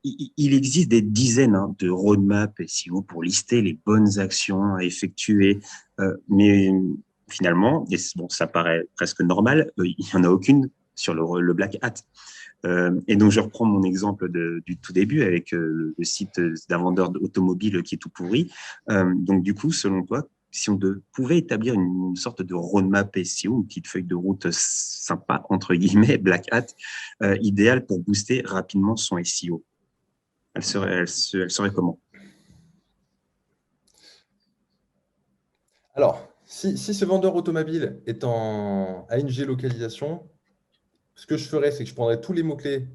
il existe des dizaines de roadmaps SEO pour lister les bonnes actions à effectuer, mais finalement, et bon, ça paraît presque normal, il n'y en a aucune sur le Black Hat. Et donc, je reprends mon exemple du tout début avec le site d'un vendeur automobile qui est tout pourri. Donc, du coup, selon toi, si on pouvait établir une sorte de roadmap SEO, une petite feuille de route sympa, entre guillemets, Black Hat, idéale pour booster rapidement son SEO, elle serait comment? Alors, si ce vendeur automobile a une géolocalisation, ce que je ferais, c'est que je prendrais tous les mots-clés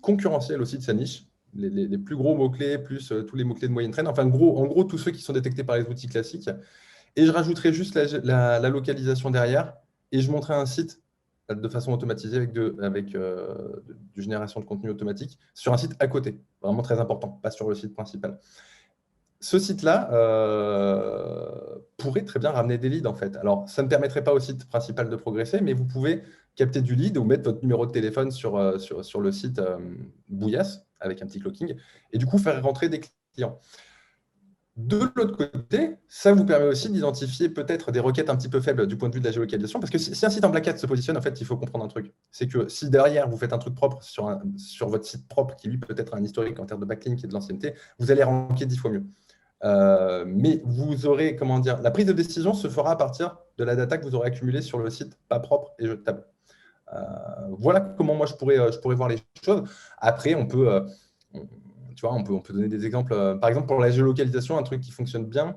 concurrentiels aussi de sa niche, les plus gros mots-clés, plus tous les mots-clés de moyenne traîne, enfin, en gros, tous ceux qui sont détectés par les outils classiques, et je rajouterais juste la localisation derrière, et je montrerai un site de façon automatisée avec génération de contenu automatique sur un site à côté. Vraiment très important, pas sur le site principal. Ce site-là pourrait très bien ramener des leads, en fait. Alors, ça ne permettrait pas au site principal de progresser, mais vous pouvez capter du lead ou mettre votre numéro de téléphone sur le site Bouillasse, avec un petit clocking, et du coup, faire rentrer des clients. De l'autre côté, ça vous permet aussi d'identifier peut-être des requêtes un petit peu faibles du point de vue de la géolocalisation, parce que si un site en Black Hat se positionne, en fait, il faut comprendre un truc. C'est que si derrière, vous faites un truc propre sur votre site propre, qui lui peut-être un historique en termes de backlink et de l'ancienneté, vous allez ranker 10 fois mieux. Mais vous aurez, comment dire, la prise de décision se fera à partir de la data que vous aurez accumulée sur le site pas propre et jetable. Voilà comment moi je pourrais voir les choses. Après, tu vois, on peut donner des exemples. Par exemple, pour la géolocalisation, un truc qui fonctionne bien,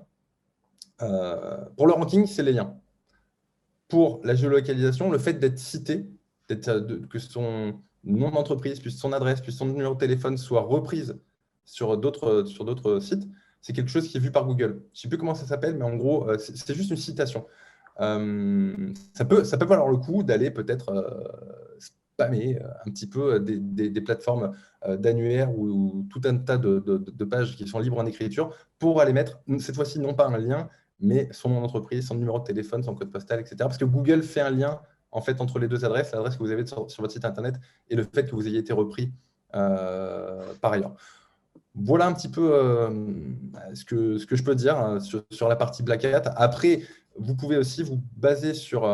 pour le ranking, c'est les liens. Pour la géolocalisation, le fait d'être cité, que son nom d'entreprise, plus son adresse, plus son numéro de téléphone soit reprise sur d'autres sites, c'est quelque chose qui est vu par Google. Je ne sais plus comment ça s'appelle, mais en gros, c'est juste une citation. Ça peut valoir le coup d'aller peut-être spammer un petit peu des plateformes d'annuaires ou tout un tas de pages qui sont libres en écriture pour aller mettre, cette fois-ci, non pas un lien, mais son nom d'entreprise, son numéro de téléphone, son code postal, etc. Parce que Google fait un lien en fait entre les deux adresses, l'adresse que vous avez sur votre site internet et le fait que vous ayez été repris par ailleurs. Voilà un petit peu ce que je peux dire sur la partie Black Hat. Après, vous pouvez aussi vous baser sur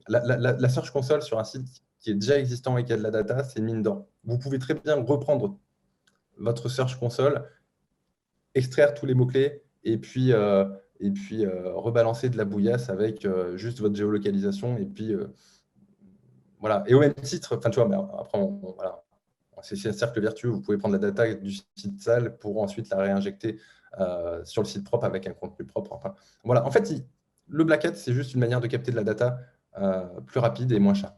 la Search Console sur un site qui est déjà existant et qui a de la data, c'est une mine d'or. Vous pouvez très bien reprendre votre Search Console, extraire tous les mots-clés et puis rebalancer de la bouillasse avec juste votre géolocalisation. Et puis, voilà. Et au même titre, enfin, tu vois, mais après, voilà. C'est un cercle vertueux. Vous pouvez prendre la data du site sale pour ensuite la réinjecter sur le site propre avec un contenu propre. Enfin, voilà. En fait, le Black Hat, c'est juste une manière de capter de la data plus rapide et moins cher.